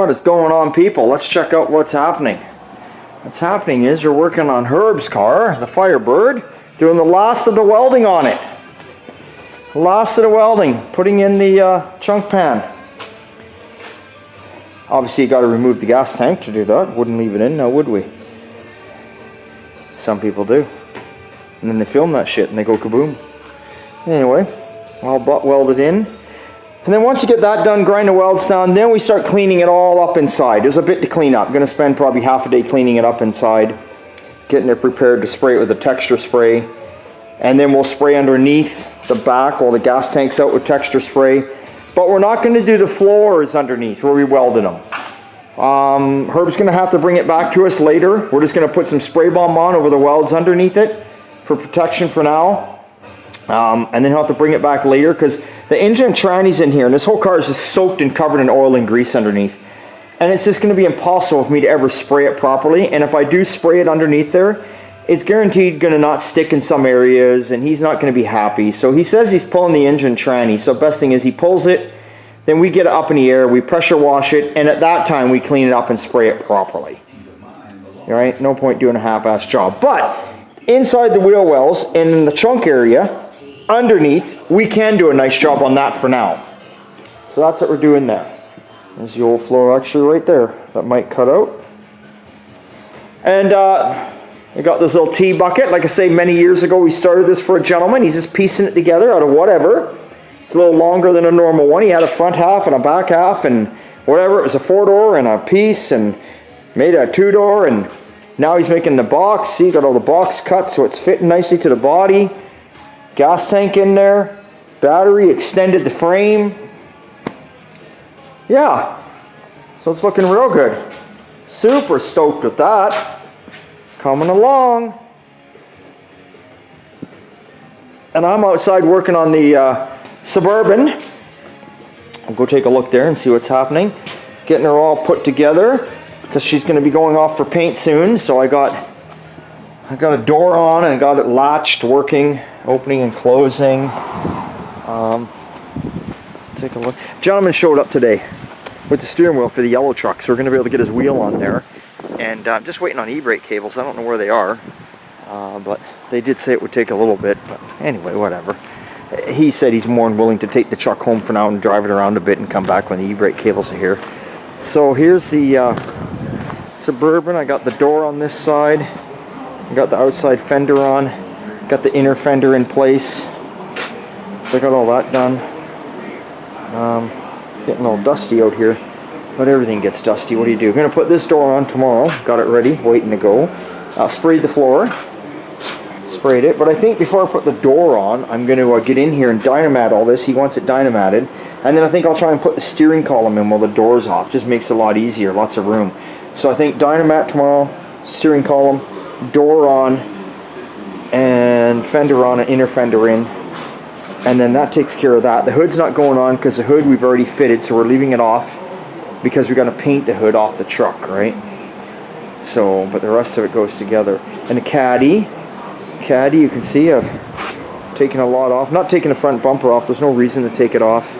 What is going on, people? Let's check out what's happening. What's happening is we're working on Herb's car, the Firebird, doing the last of the welding on it. Last of the welding, putting in the chunk pan. Obviously you got to remove the gas tank to do that. Wouldn't leave it in now, would we? Some people do. And then they film that shit and they go kaboom. Anyway, all welded in. And then once you get that done, grind the welds down, then we start cleaning it all up inside. There's a bit to clean up. I'm going to spend probably half a day cleaning it up inside, getting it prepared to spray it with a texture spray. And then we'll spray underneath the back while the gas tank's out with texture spray. But we're not going to do the floors underneath where we welded them. Herb's going to have to bring it back to us later. We're just going to put some spray bomb on over the welds underneath it for protection for now. And then he'll have to bring it back later because the engine tranny's in here and this whole car is just soaked and covered in oil and grease underneath. And it's just going to be impossible for me to ever spray it properly. And if I do spray it underneath there, it's guaranteed going to not stick in some areas and he's not going to be happy. So he says he's pulling the engine tranny. So best thing is he pulls it, then we get it up in the air, we pressure wash it, and at that time we clean it up and spray it properly. All right, no point doing a half-ass job. But inside the wheel wells and in the trunk area, underneath, we can do a nice job on that for now. So that's what we're doing there. There's the old floor actually right there. That might cut out. And I got this little tea bucket. Like I say, many years ago we started this for a gentleman. He's just piecing it together out of whatever. It's a little longer than a normal one. He had a front half and a back half and whatever. It was a 4-door and a piece and made a 2-door. And now he's making the box. See, got all the box cut so it's fitting nicely to the body. Gas tank in there, battery, extended the frame. Yeah, so it's looking real good. Super stoked with that. Coming along. And I'm outside working on the Suburban. I'll go take a look there and see what's happening. Getting her all put together because she's going to be going off for paint soon. So I got a door on and got it latched, working. Opening and closing. Take a look. Gentleman showed up today with the steering wheel for the yellow truck, so we're going to be able to get his wheel on there. And I'm just waiting on e-brake cables. I don't know where they are, but they did say it would take a little bit. But anyway, whatever. He said he's more than willing to take the truck home for now and drive it around a bit and come back when the e-brake cables are here. So here's the Suburban. I got the door on this side. I got the outside fender on. Got the inner fender in place, so I got all that done. Getting all dusty out here, but everything gets dusty. What do you do? I'm going to put this door on tomorrow. Got it ready, waiting to go. Sprayed the floor, sprayed it, but I think before I put the door on, I'm going to get in here and dynamat all this. He wants it dynamated, and then I think I'll try and put the steering column in while the door's off. Just makes it a lot easier, lots of room. So I think dynamat tomorrow, steering column, door on, and fender on, an inner fender in, and then that takes care of that. The hood's not going on because the hood we've already fitted, so we're leaving it off because we're going to paint the hood off the truck, right? So, but the rest of it goes together. And the caddy, you can see I've taken a lot off. Not taking the front bumper off. There's no reason to take it off.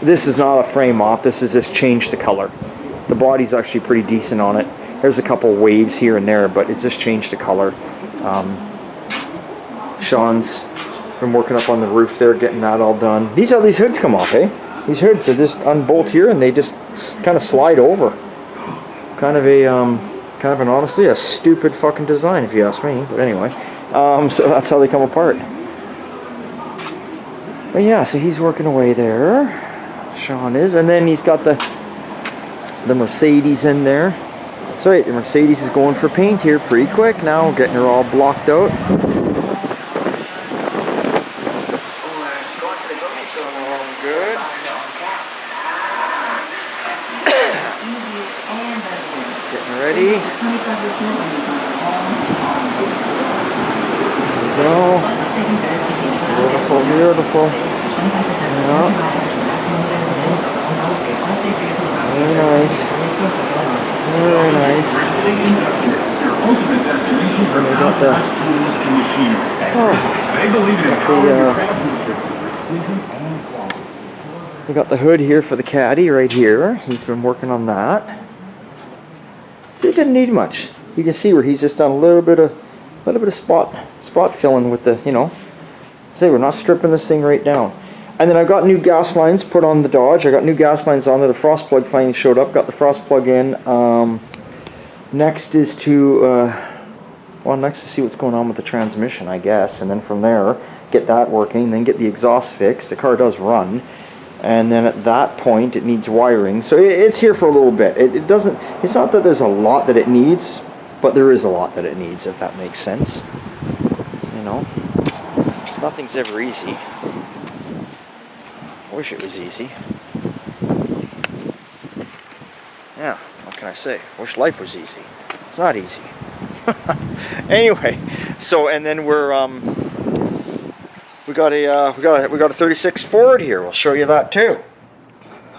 This is not a frame off. This is just changed the color. The body's actually pretty decent on it. There's a couple waves here and there, but it's just changed the color. Sean's been working up on the roof there, getting that all done. These hoods come off, eh? These hoods, they just unbolt here and they just kind of slide over. Kind of an honestly a stupid fucking design if you ask me. But anyway, so that's how they come apart. But yeah, so he's working away there. Sean is, and then he's got the Mercedes in there. That's right, the Mercedes is going for paint here pretty quick now, getting her all blocked out. Good. Getting ready. There we go. Beautiful, beautiful. Yeah. Very nice. Very nice. And we got the We got the hood here for the Caddy right here. He's been working on that. See, it didn't need much. You can see where he's just done a little bit of spot filling with the, you know. See, we're not stripping this thing right down. And then I've got new gas lines put on the Dodge. I got new gas lines on there. The frost plug finally showed up. Got the frost plug in. Next is to next to see what's going on with the transmission, I guess, and then from there get that working, then get the exhaust fixed. The car does run. And then at that point it needs wiring, so it's here for a little bit. It's not that there's a lot that it needs, but there is a lot that it needs, if that makes sense. You know, nothing's ever easy. I wish it was easy. Yeah, what can I say? I wish life was easy. It's not easy. Anyway, so and then we got a 36 Ford here. We'll show you that too.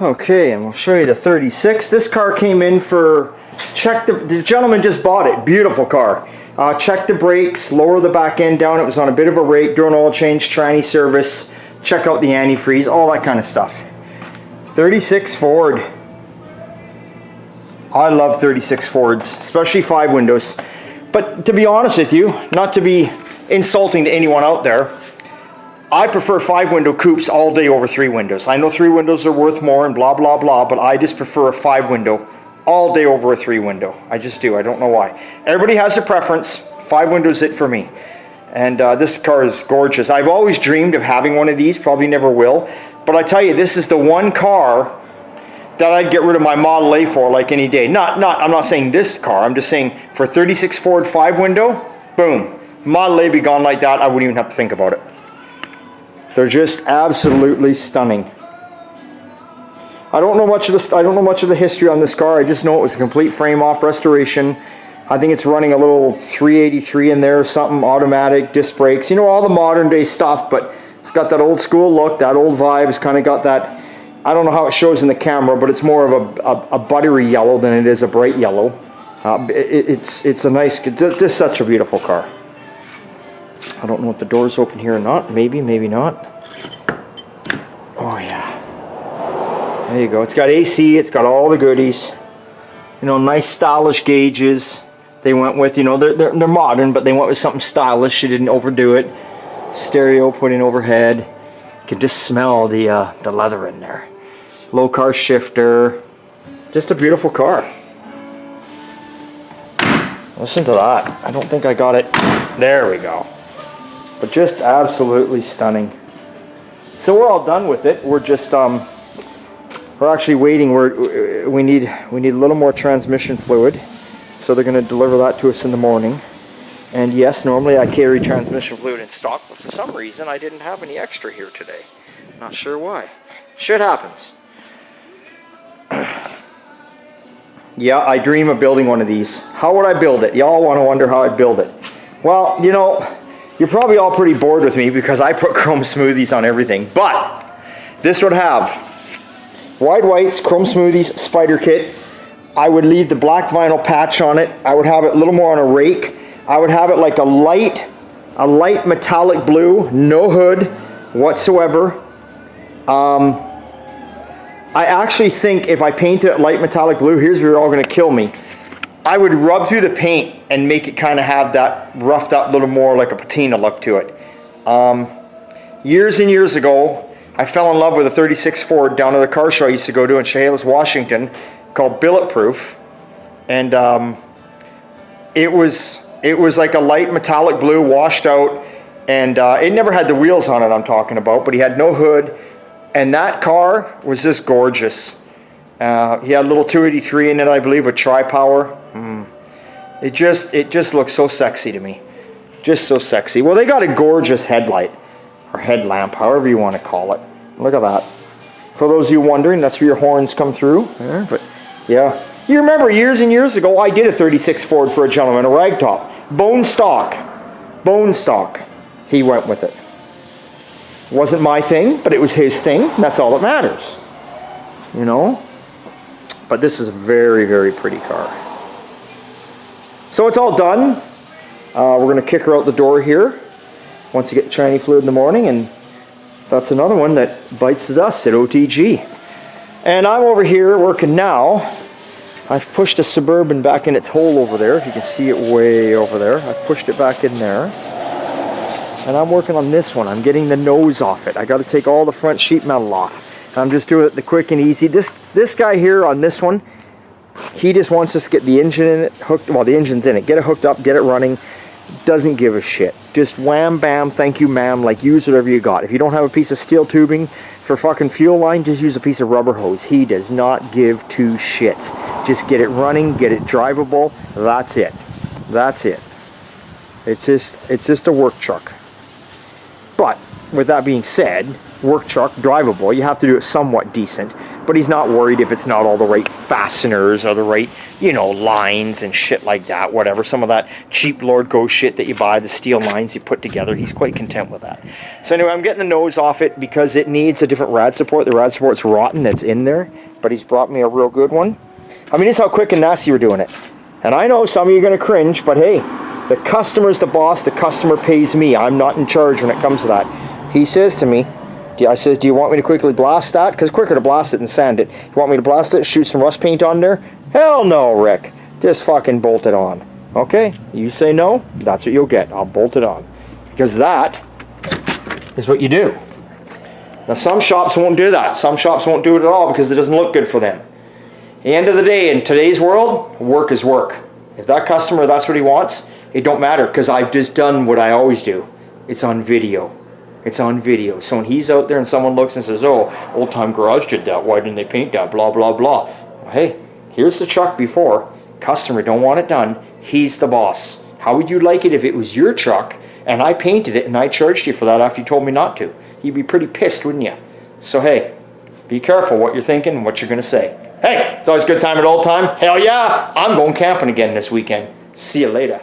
Okay, and we'll show you the 36. This car came in for the gentleman just bought it. Beautiful car. Check the brakes, lower the back end down. It was on a bit of a rake, do an oil change, tranny service, check out the antifreeze, all that kind of stuff. 36 Ford. I love 36 Fords, especially 5 windows. But to be honest with you, not to be insulting to anyone out there, I prefer 5-window coupes all day over 3 windows. I know 3 windows are worth more and blah, blah, blah, but I just prefer a 5-window all day over a 3-window. I just do. I don't know why. Everybody has a preference. 5 windows it for me. And this car is gorgeous. I've always dreamed of having one of these. Probably never will. But I tell you, this is the one car that I'd get rid of my Model A for like any day. I'm not saying this car. I'm just saying for 36 Ford 5-window, boom. Model A be gone like that. I wouldn't even have to think about it. They're just absolutely stunning. I don't know much of the history on this car. I just know it was a complete frame off restoration. I think it's running a little 383 in there, something automatic, disc brakes. You know, all the modern day stuff, but it's got that old school look, that old vibe. It's kind of got that, I don't know how it shows in the camera, but it's more of a buttery yellow than it is a bright yellow. It's a nice, just such a beautiful car. I don't know if the door's open here or not. Maybe, maybe not. Oh yeah. There you go. It's got AC. It's got all the goodies. You know, nice stylish gauges. They went with, you know, they're modern, but they went with something stylish. She didn't overdo it. Stereo put in overhead. You can just smell the leather in there. Low car shifter. Just a beautiful car. Listen to that. I don't think I got it. There we go. But just absolutely stunning. So we're all done with it. We're just we're actually waiting. We need a little more transmission fluid, so they're going to deliver that to us in the morning. And yes, normally I carry transmission fluid in stock, but for some reason I didn't have any extra here today. Not sure why. Shit happens. Yeah, I dream of building one of these. How would I build it? Y'all want to wonder how I'd build it. Well, you know, you're probably all pretty bored with me because I put chrome smoothies on everything. But this would have wide whites, chrome smoothies, spider kit. I would leave the black vinyl patch on it. I would have it a little more on a rake. I would have it like a light metallic blue, no hood whatsoever. I actually think if I painted it light metallic blue, here's where you're all going to kill me. I would rub through the paint and make it kind of have that roughed up little more like a patina look to it. Years and years ago, I fell in love with a 36 Ford down at the car show I used to go to in Chehalis, Washington, called Bulletproof. And it was like a light metallic blue washed out, and it never had the wheels on it I'm talking about, but he had no hood. And that car was just gorgeous. He had a little 283 in it, I believe, with tri-power. It just looks so sexy to me. Just so sexy. Well, they got a gorgeous headlight, or headlamp, however you want to call it. Look at that. For those of you wondering, that's where your horns come through. There, but yeah. You remember years and years ago, I did a 36 Ford for a gentleman, a ragtop. Bone stock. Bone stock. He went with it. Wasn't my thing, but it was his thing. That's all that matters. You know? But this is a very, very pretty car. So it's all done. We're going to kick her out the door here once you get the tranny fluid in the morning, and That's another one that bites the dust at OTG. And I'm over here working now. I've pushed a Suburban back in its hole over there. If you can see it way over there. I've pushed it back in there. And I'm working on this one. I'm getting the nose off it. I got to take all the front sheet metal off. I'm just doing it the quick and easy. This guy here on this one, he just wants us to get the engine in it hooked. Well, the engine's in it. Get it hooked up, get it running. Doesn't give a shit. Just wham, bam, thank you, ma'am. Like, use whatever you got. If you don't have a piece of steel tubing for fucking fuel line, just use a piece of rubber hose. He does not give two shits. Just get it running, get it drivable. That's it. That's it. It's just a work truck. But with that being said, work truck, drivable, you have to do it somewhat decent. But he's not worried if it's not all the right fasteners or the right, you know, lines and shit like that, whatever. Some of that cheap Lord Go shit that you buy, the steel lines you put together, he's quite content with that. So anyway, I'm getting the nose off it because it needs a different rad support. The rad support's rotten, that's in there, but he's brought me a real good one. I mean, this is how quick and nasty we're doing it. And I know some of you are going to cringe, but hey, the customer's the boss, the customer pays me. I'm not in charge when it comes to that. He says to me, I says, do you want me to quickly blast that? Because it's quicker to blast it than sand it. You want me to blast it, shoot some rust paint on there? Hell no, Rick. Just fucking bolt it on. Okay? You say no, that's what you'll get. I'll bolt it on. Because that is what you do. Now, some shops won't do that. Some shops won't do it at all because it doesn't look good for them. At the end of the day, in today's world, work is work. If that customer, that's what he wants, it don't matter because I've just done what I always do. It's on video. It's on video. So when he's out there and someone looks and says, oh, Old Time Garage did that, why didn't they paint that, blah, blah, blah. Well, hey, here's the truck before. Customer don't want it done. He's the boss. How would you like it if it was your truck and I painted it and I charged you for that after you told me not to? You'd be pretty pissed, wouldn't you? So hey, be careful what you're thinking and what you're going to say. Hey, it's always a good time at Old Time. Hell yeah, I'm going camping again this weekend. See you later.